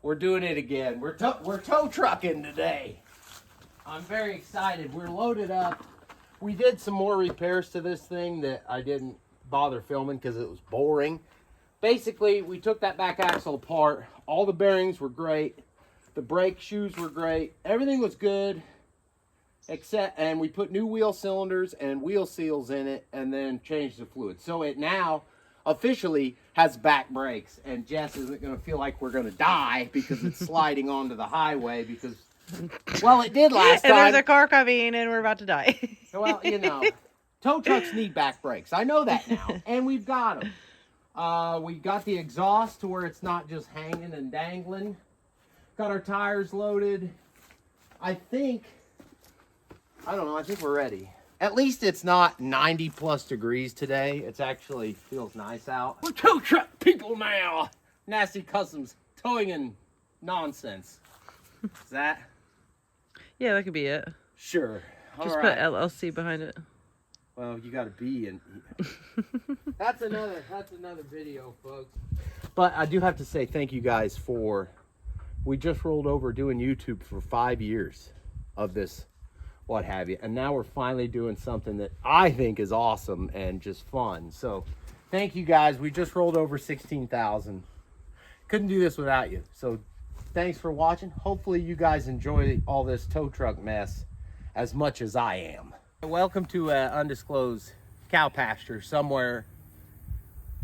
We're doing it again. We're tow trucking today. I'm very excited. We're loaded up. We did some more repairs to this thing that I didn't bother filming because it was boring. Basically, we took that back axle apart. All the bearings were great. The brake shoes were great. Everything was good. And we put new wheel cylinders and wheel seals in it and then changed the fluid. So it now officially has back brakes, and Jess isn't going to feel like we're going to die because it's sliding onto the highway because, well, it did last time. And there's a car coming and we're about to die. Well, you know, tow trucks need back brakes. I know that now, and we've got them. We got the exhaust to where it's not just hanging and dangling. Got our tires loaded. I think we're ready. At least it's not 90 plus degrees today. It's actually feels nice out. We're tow truck people now. Nasty Customs towing and nonsense. Is that? Yeah, that could be it. Sure. Just put LLC behind it. Well, you got to be in. That's another video, folks. But I do have to say thank you guys for. We just rolled over doing YouTube for 5 years of this, what have you, and now we're finally doing something that I think is awesome and just fun. So, thank you guys. We just rolled over 16,000. Couldn't do this without you. So, thanks for watching. Hopefully, you guys enjoy all this tow truck mess as much as I am. Welcome to an undisclosed cow pasture somewhere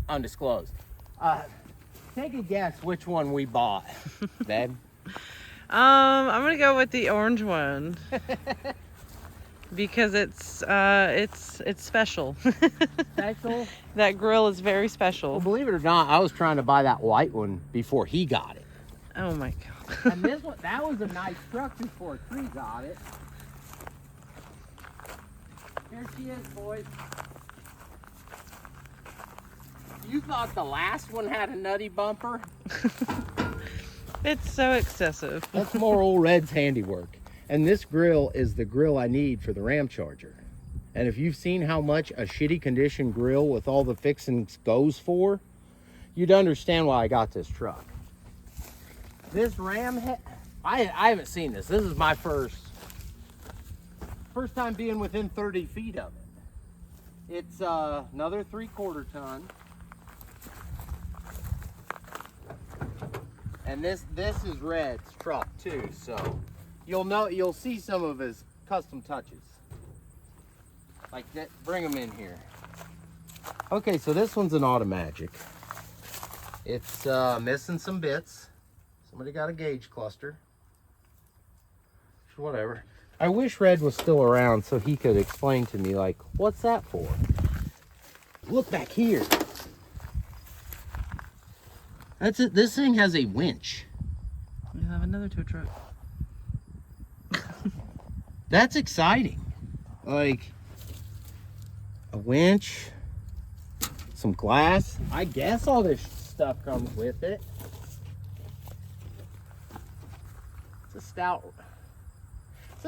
undisclosed. Take a guess which one we bought, babe. I'm gonna go with the orange one because it's special. Special? That grill is very special. Well, believe it or not, I was trying to buy that white one before he got it. Oh my god. And this one, that was a nice truck before Tree got it. Here she is, boys. You thought the last one had a nutty bumper? It's so excessive. That's more old Red's handiwork. And this grill is the grill I need for the Ram Charger. And if you've seen how much a shitty condition grill with all the fixings goes for, you'd understand why I got this truck. This Ram head, I haven't seen this. This is my first time being within 30 feet of it. It's another 3/4 ton. And this is Red's truck too, so you'll see some of his custom touches. Like that, bring them in here. Okay, so this one's an Automagic. It's missing some bits. Somebody got a gauge cluster. Whatever. I wish Red was still around so he could explain to me, like, what's that for? Look back here. That's it. This thing has a winch. We have another tow truck. That's exciting. Like a winch, some glass. I guess all this stuff comes with it. It's a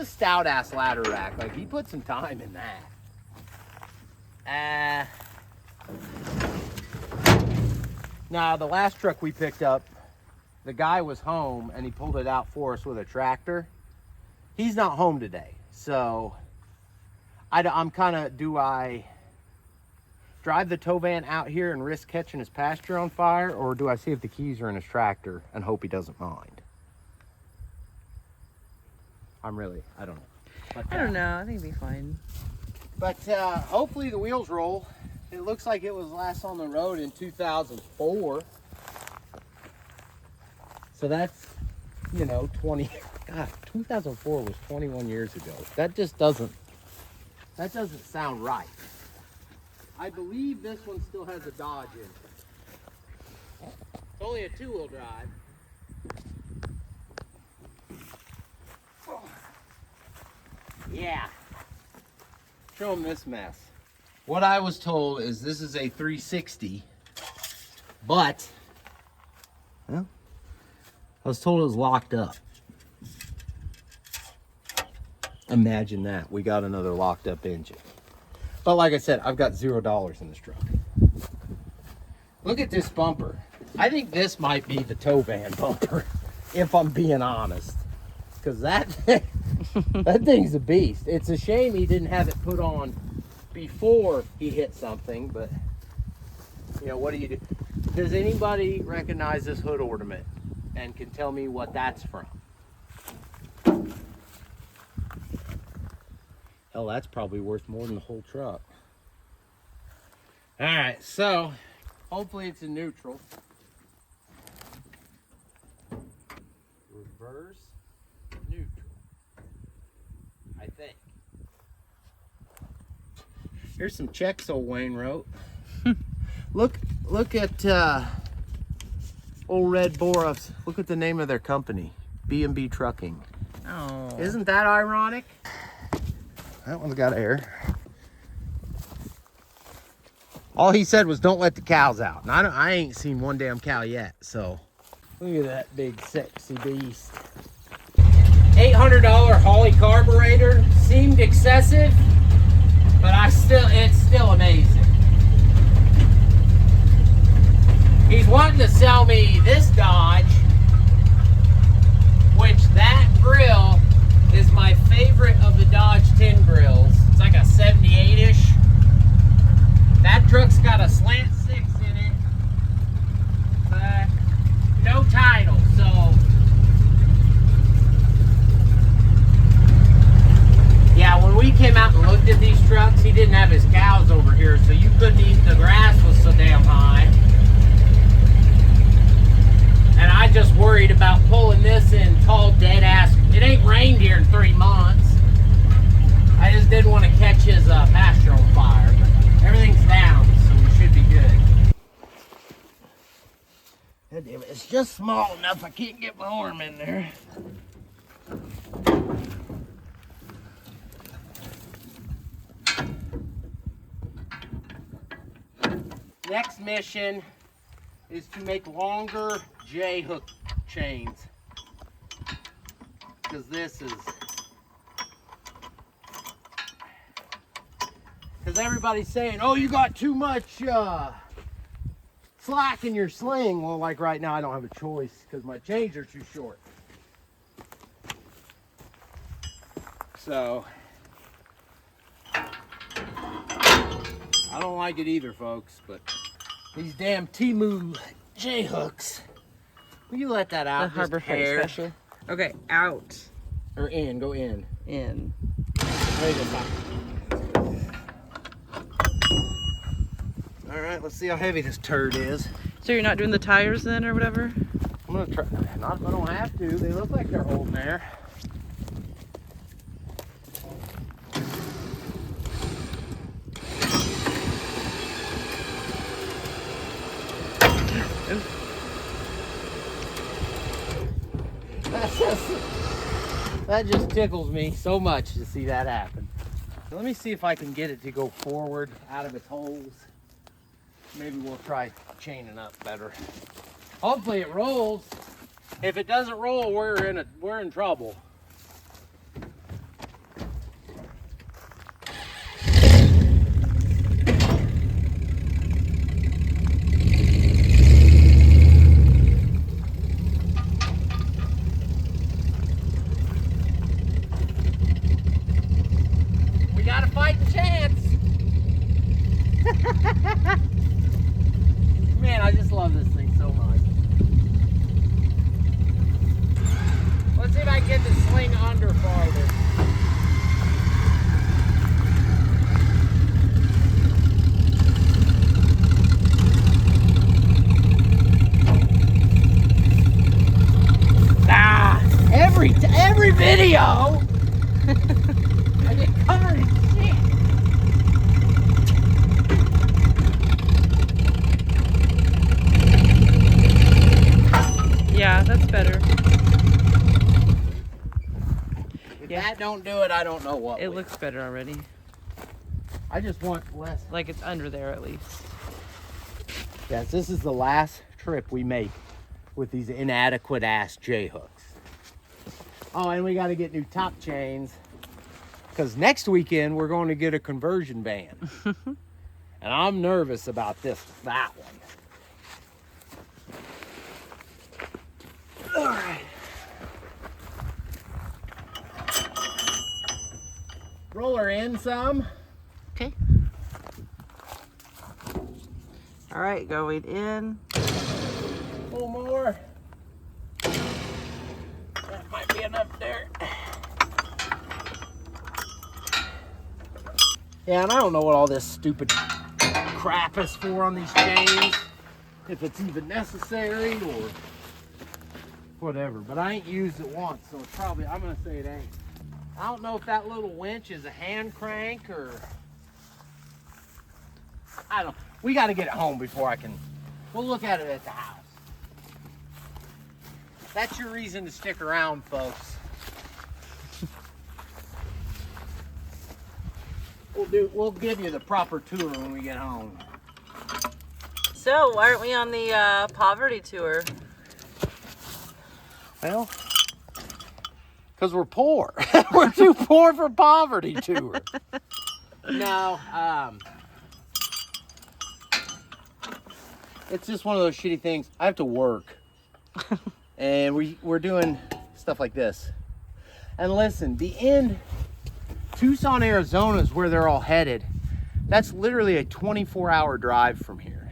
stout ass ladder rack. Like, he put some time in that. Now, the last truck we picked up, the guy was home and he pulled it out for us with a tractor. He's not home today, so I'm kind of, do I drive the Towvan out here and risk catching his pasture on fire, or do I see if the keys are in his tractor and hope he doesn't mind? I don't know. But, I don't know. I think it'll be fine. But hopefully the wheels roll. It looks like it was last on the road in 2004. So that's, 2004 was 21 years ago. That doesn't sound right. I believe this one still has a Dodge in it. It's only a 2-wheel drive. Yeah. Show them this mess. What I was told is this is a 360, but, well, I was told it was locked up. Imagine that. We got another locked up engine. But like I said, I've got $0 in this truck. Look at this bumper. I think this might be the Towvan bumper. if I'm being honest. Because that thing's a beast. It's a shame he didn't have it put on before he hit something, but you know, what do you do? Does anybody recognize this hood ornament and can tell me what that's from? Hell, that's probably worth more than the whole truck. All right, so hopefully it's in neutral. Reverse neutral, I think. Here's some checks old Wayne wrote. Look at old Red Boros. Look at the name of their company, B&B Trucking. Oh. Isn't that ironic? That one's got air. All he said was don't let the cows out. And I ain't seen one damn cow yet, so. Look at that big sexy beast. $800 Holley carburetor seemed excessive, but it's still amazing. He's wanting to sell me this Dodge, which that grill is my favorite of the Dodge 10 grills. It's like a 78-ish. That truck's got a slant 6 in it, but no title, so yeah, when we came out and looked at these trucks, he didn't have his cows over here, so you couldn't eat, the grass was so damn high. And I just worried about pulling this in tall, dead ass. It ain't rained here in 3 months. I just didn't want to catch his pasture on fire, but everything's down, so we should be good. God damn it, it's just small enough I can't get my arm in there. Next mission is to make longer J-hook chains, because everybody's saying, oh, you got too much slack in your sling. Well, like right now I don't have a choice because my chains are too short. So I don't like it either, folks, but these damn Temu J-hooks. Will you let that out? The Harbor Freight special. Okay, out. Or in, go in. In. All right, let's see how heavy this turd is. So you're not doing the tires then or whatever? I'm gonna try, not if I don't have to. They look like they're holding there. That just tickles me so much to see that happen. So let me see if I can get it to go forward out of its holes. Maybe we'll try chaining up better. Hopefully it rolls. If it doesn't roll, we're in trouble. We got a fighting chance. Man, I just love this thing so much. Let's see if I can get the sling under farther. Every video, I get covered in shit. Yeah, that's better. If that don't do it, I don't know what It will. looks better already. I just want less. Like it's under there at least. Yes, this is the last trip we make with these inadequate ass J-hooks. Oh, and we got to get new top chains because next weekend we're going to get a conversion van. And I'm nervous about that one. All right. Roll her in some. Okay. All right, going in. A little more. That might be enough there. Yeah, and I don't know what all this stupid crap is for on these chains. If it's even necessary or whatever. But I ain't used it once, so it's probably, I'm gonna say it ain't. I don't know if that little winch is a hand crank or, I don't, we gotta get it home before I can, we'll look at it at the house. That's your reason to stick around, folks. We'll give you the proper tour when we get home. So, why aren't we on the poverty tour? Well, because we're poor. We're too poor for poverty tour. No, it's just one of those shitty things. I have to work. And we're doing stuff like this. And listen, the end, Tucson, Arizona is where they're all headed. That's literally a 24-hour drive from here.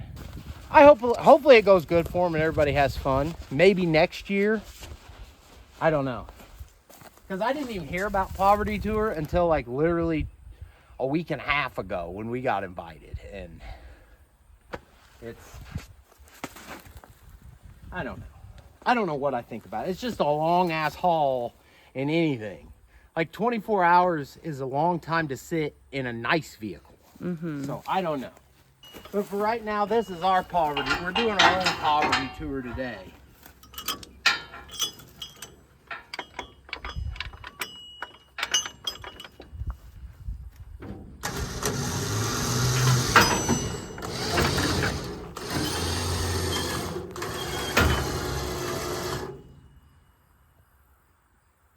Hopefully it goes good for them and everybody has fun. Maybe next year. I don't know. Because I didn't even hear about Poverty Tour until like literally a week and a half ago when we got invited. And it's, I don't know. I don't know what I think about it. It's just a long ass haul in anything. Like 24 hours is a long time to sit in a nice vehicle. Mm-hmm. So I don't know. But for right now, this is our poverty. We're doing our own poverty tour today.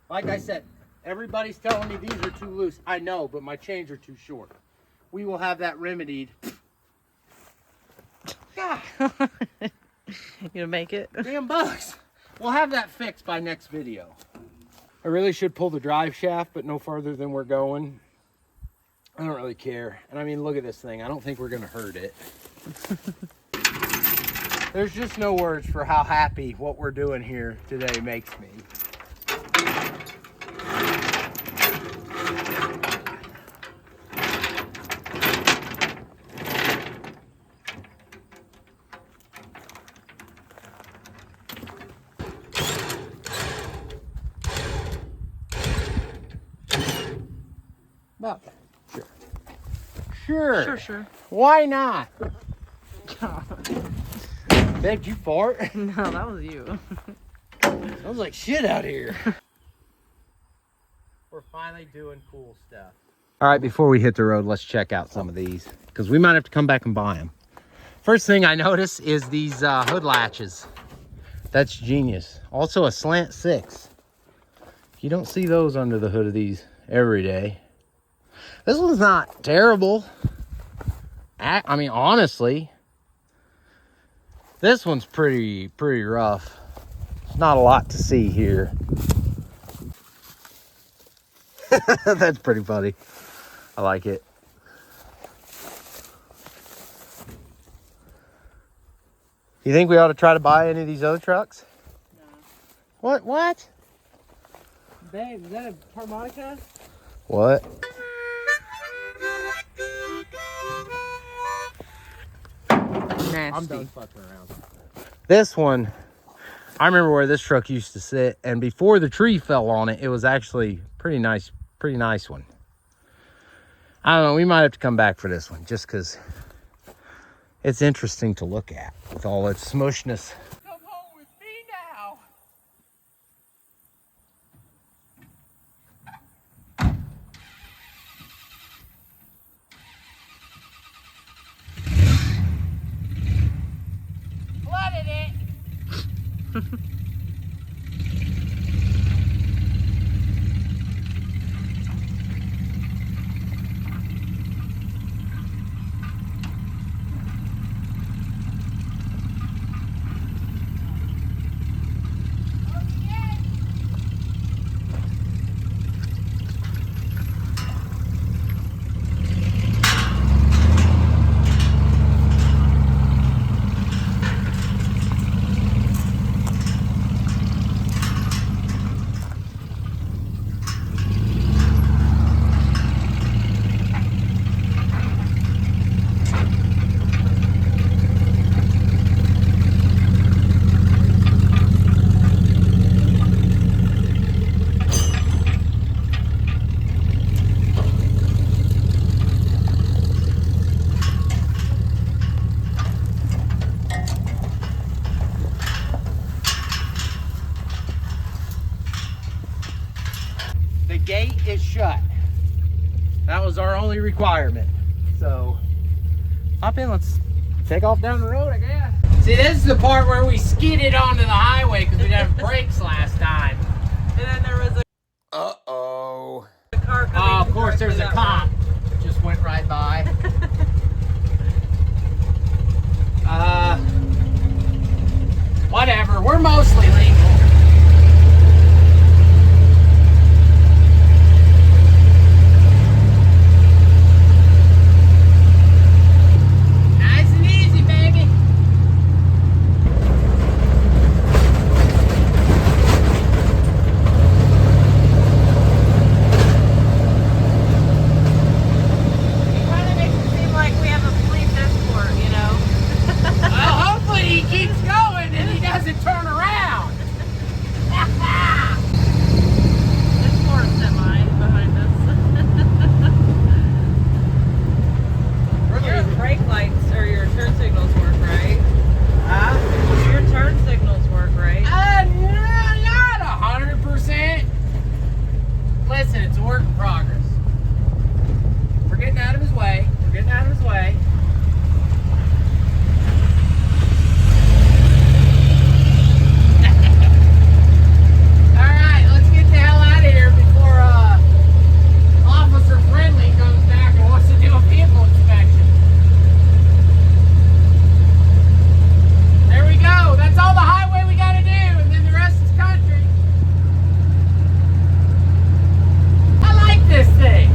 Like I said, everybody's telling me these are too loose. I know, but my chains are too short. We will have that remedied. God. You gonna make it? $10. We'll have that fixed by next video. I really should pull the drive shaft, but no farther than we're going. I don't really care. And I mean, look at this thing. I don't think we're gonna hurt it. There's just no words for how happy what we're doing here today makes me. About that. Sure. Sure. Why not? Babe, did you fart? No, that was you. Sounds like shit out here. We're finally doing cool stuff. All right, before we hit the road, let's check out some of these because we might have to come back and buy them. First thing I notice is these hood latches. That's genius. Also a slant 6. You don't see those under the hood of these every day. This one's not terrible. I mean, honestly, this one's pretty rough. There's not a lot to see here. That's pretty funny. I like it. You think we ought to try to buy any of these other trucks? No. What? Babe, is that a harmonica? What? Nasty. I'm done fucking around. This one, I remember where this truck used to sit, and before the tree fell on it, it was actually pretty nice one. I don't know, we might have to come back for this one just because it's interesting to look at with all its smushness. Come home with me now. Flooded it. the gate is shut. That was our only requirement. So, hop in, let's take off down the road, I guess. See, this is the part where we skidded onto the highway because we didn't have brakes last time. And then there was Uh-oh. a car coming. Oh, of course, there's a cop. Just went right by. Whatever, we're mostly legal. Nice and easy, baby. He kind of makes it seem like we have a police escort, you know? Well, hopefully he keeps going and he doesn't turn around. There's more semi behind us. Your brake lights or your turn signals work, right? Your turn signals work, right? Not 100%. Listen, it's a work in progress. We're getting out of his way. We're getting out of his way. Alright, let's get the hell out of here before Officer Friendly comes back and wants to do a vehicle inspection. There we go. That's all the highway we gotta do, and then the rest is country. I like this thing.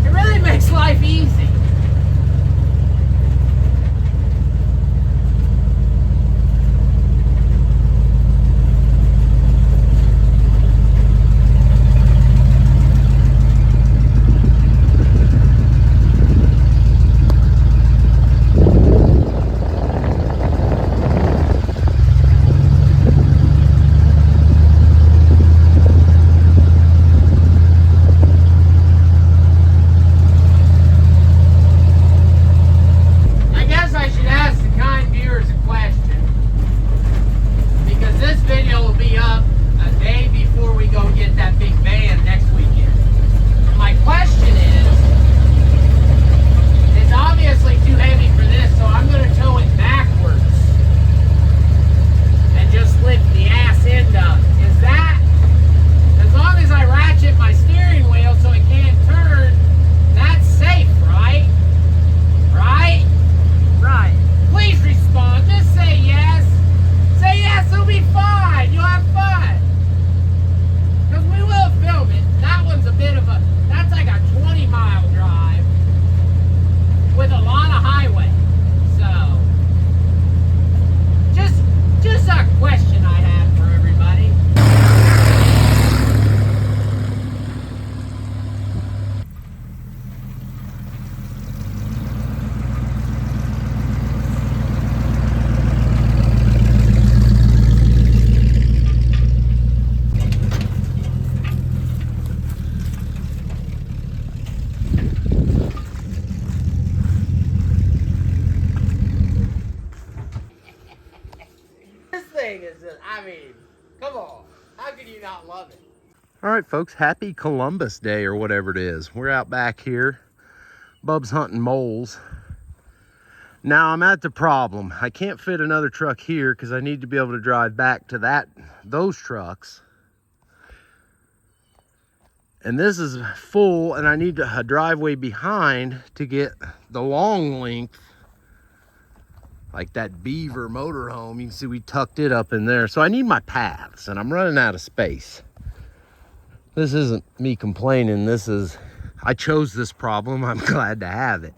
It really makes life easy. I guess I should ask the kind viewers a question, because this video will be up a day before we go get that big van next weekend. My question is, it's obviously too heavy for this, so I'm going to tow it backwards and just lift the ass end up. Is that, as long as I ratchet my steering wheel so it can't turn, that's safe, right? Right? Right. Please respond. Just say yes. Say yes, it'll be fine. You'll have fun. Because we will film it. That one's a bit of a, that's like a 20-mile drive with a lot of highway. So, just a question I have for everybody. This thing is just, I mean, come on. How can you not love it? All right, folks, happy Columbus Day or whatever it is. We're out back here. Bub's hunting moles. Now I'm at the problem. I can't fit another truck here because I need to be able to drive back to those trucks. And this is full, and I need a driveway behind to get the long length, like that Beaver motorhome. You can see we tucked it up in there. So I need my paths, and I'm running out of space. This isn't me complaining. This is, I chose this problem. I'm glad to have it.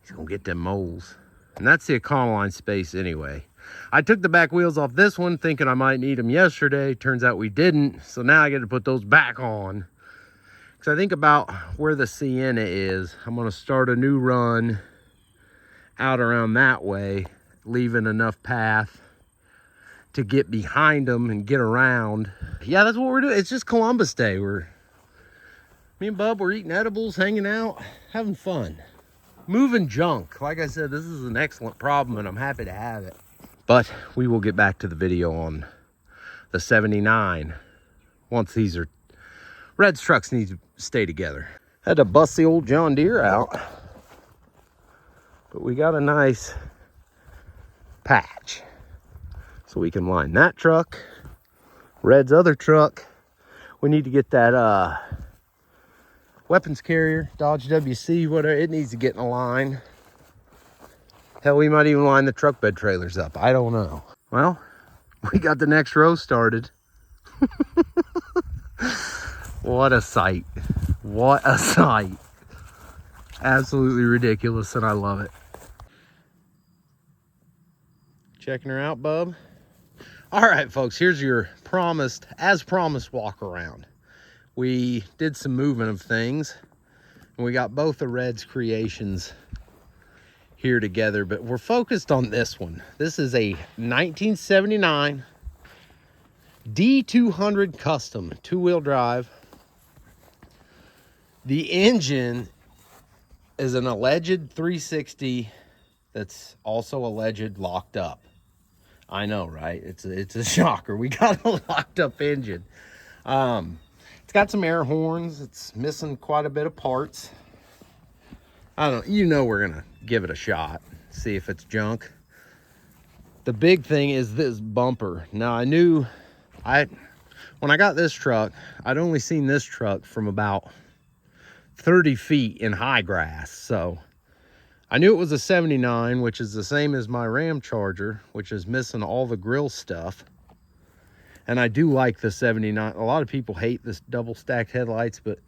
He's gonna get them moles. And that's the Econoline space anyway. I took the back wheels off this one thinking I might need them yesterday. Turns out we didn't. So now I got to put those back on. Because I think about where the Sienna is. I'm gonna start a new run out around that way, leaving enough path to get behind them and get around. Yeah, that's what we're doing. It's just Columbus Day. Me and Bub, we're eating edibles, hanging out, having fun. Moving junk. Like I said, this is an excellent problem and I'm happy to have it. But we will get back to the video on the 79. Once these are, Red's trucks need to stay together. Had to bust the old John Deere out, but we got a nice patch. So we can line that truck, Red's other truck. We need to get that weapons carrier, Dodge WC, whatever, it needs to get in a line. Hell, we might even line the truck bed trailers up. I don't know. Well, we got the next row started. What a sight. What a sight. Absolutely ridiculous, and I love it. Checking her out, bub? All right, folks, here's your as promised walk around. We did some movement of things, and we got both the Red's creations here together, but we're focused on this one. This is a 1979 D200 custom, 2-wheel drive. The engine is an alleged 360 that's also alleged locked up. I know, right? It's a shocker. We got a locked up engine. It's got some air horns. It's missing quite a bit of parts. I don't, we're gonna give it a shot, see if it's junk. The big thing is this bumper. Now I knew, when I got this truck, I'd only seen this truck from about 30 feet in high grass. So I knew it was a 79, which is the same as my Ram Charger, which is missing all the grill stuff. And I do like the 79. A lot of people hate this double stacked headlights, but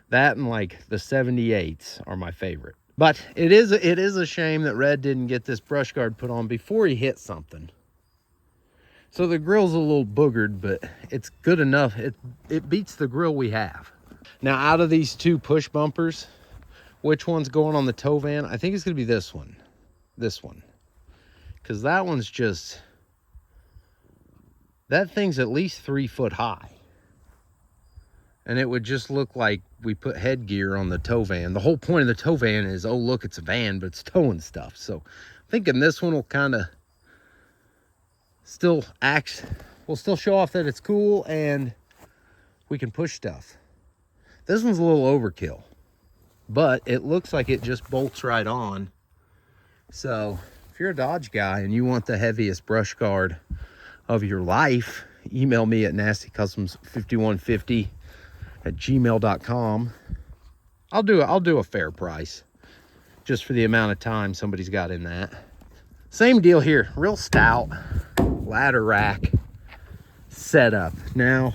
that and like the 78s are my favorite. But it is a shame that Red didn't get this brush guard put on before he hit something. So the grill's a little boogered, but it's good enough. It beats the grill we have. Now, out of these two push bumpers, which one's going on the Towvan? I think it's gonna be this one. This one. Because that one's just, that thing's at least 3 foot high. And it would just look like we put headgear on the Towvan. The whole point of the Towvan is, oh, look, it's a van, but it's towing stuff. So I'm thinking this one will kind of still will still show off that it's cool and we can push stuff. This one's a little overkill, but it looks like it just bolts right on. So if you're a Dodge guy and you want the heaviest brush guard of your life, email me at nastycustoms5150@gmail.com. I'll do a fair price just for the amount of time somebody's got in that. Same deal here, real stout ladder rack setup. Now,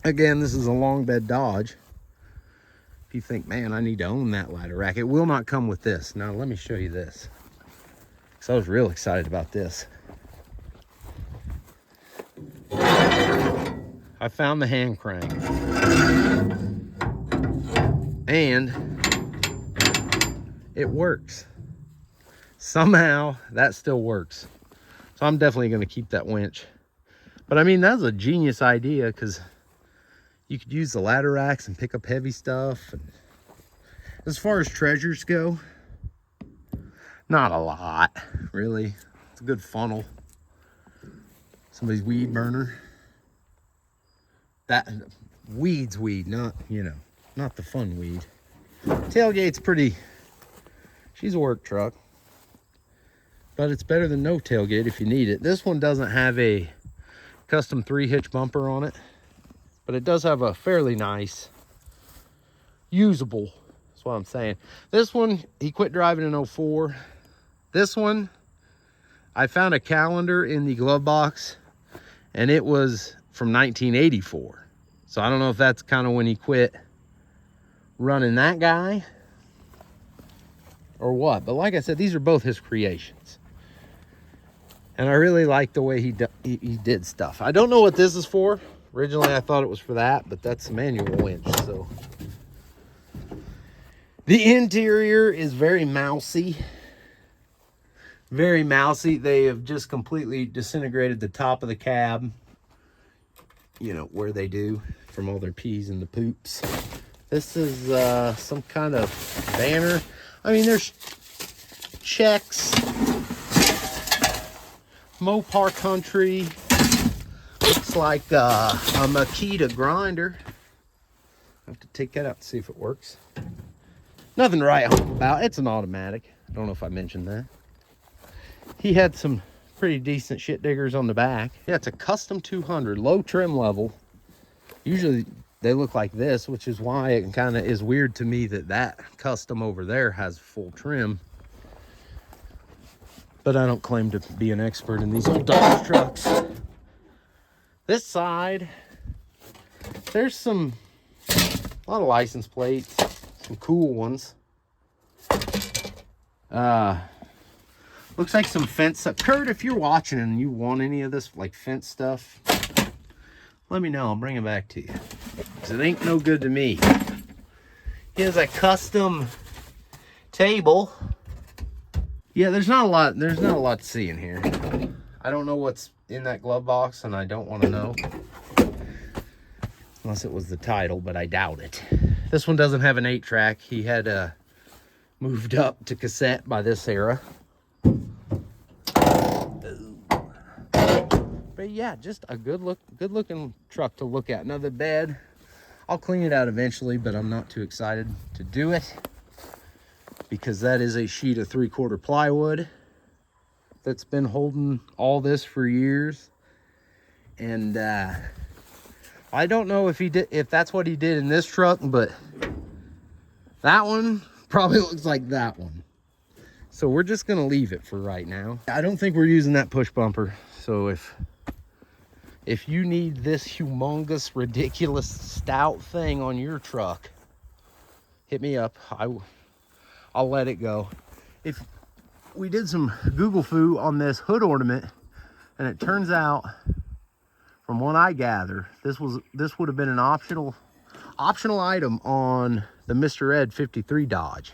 again, this is a long bed Dodge. If you think, man, I need to own that ladder rack, it will not come with this. Now, let me show you this, because I was real excited about this. I found the hand crank, and it works. Somehow that still works. So I'm definitely going to keep that winch. But I mean, that's a genius idea, because you could use the ladder racks and pick up heavy stuff. And as far as treasures go, not a lot, really. It's a good funnel. Somebody's weed burner. That weed's weed, not, not the fun weed. Tailgate's pretty, she's a work truck, but it's better than no tailgate if you need it. This one doesn't have a custom 3-hitch bumper on it, but it does have a fairly nice, usable, that's what I'm saying. This one, he quit driving in 04. This one, I found a calendar in the glove box, and it was from 1984. So I don't know if that's kind of when he quit running that guy or what. But like I said, these are both his creations. And I really like the way he did stuff. I don't know what this is for. Originally, I thought it was for that, but that's a manual winch. So the interior is very mousy. Very mousy. They have just completely disintegrated the top of the cab. Where they do from all their peas and the poops. This is some kind of banner. I mean, there's checks, Mopar Country. What looks like a Makita grinder. I have to take that out to see if it works. Nothing to write home about. It's an automatic. I don't know if I mentioned that. He had some pretty decent shit diggers on the back. Yeah, it's a custom 200, low trim level. Usually they look like this, which is why it kind of is weird to me that that custom over there has full trim. But I don't claim to be an expert in these old Dodge trucks. This side, there's a lot of license plates, some cool ones. Looks like some fence. Kurt, if you're watching and you want any of this like fence stuff, let me know. I'll bring it back to you. Because it ain't no good to me. He has a custom table. Yeah, there's not a lot to see in here. I don't know what's in that glove box, and I don't want to know. Unless it was the title, but I doubt it. This one doesn't have an 8-track. He had moved up to cassette by this era. But yeah, just a good looking truck to look at. Now the bed, I'll clean it out eventually, but I'm not too excited to do it because that is a sheet of 3/4 plywood that's been holding all this for years. And I don't know if that's what he did in this truck, but that one probably looks like that one. So we're just gonna leave it for right now. I don't think we're using that push bumper. So if you need this humongous, ridiculous, stout thing on your truck, hit me up. I'll let it go. If we did some Google foo on this hood ornament, and it turns out, from what I gather, this would have been an optional item on the Mr. Ed 53 Dodge,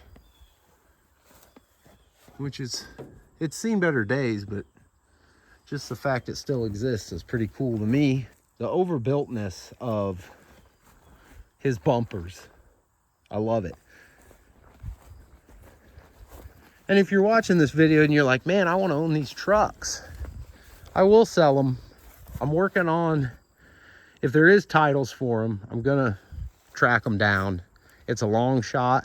which it's seen better days, but just the fact it still exists is pretty cool to me. The overbuiltness of his bumpers, I love it. And if you're watching this video and you're like, man, I want to own these trucks, I will sell them. I'm working on, if there is titles for them, I'm gonna track them down. It's a long shot,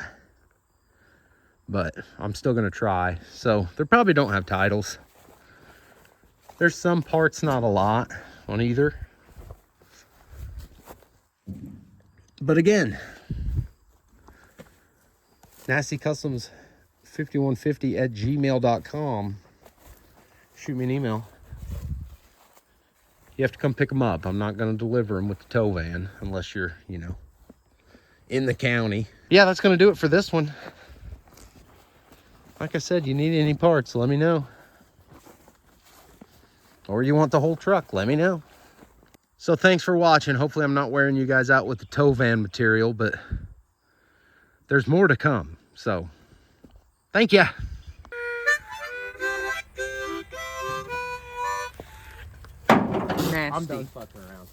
but I'm still gonna try. So they probably don't have titles. There's some parts, not a lot on either. But again, nastycustoms5150@gmail.com. Shoot me an email. You have to come pick them up. I'm not going to deliver them with the Towvan unless you're, in the county. Yeah, that's going to do it for this one. Like I said, you need any parts, let me know. Or you want the whole truck, let me know. So thanks for watching. Hopefully I'm not wearing you guys out with the Towvan material, but there's more to come. So thank ya. Nasty. I'm done fucking around.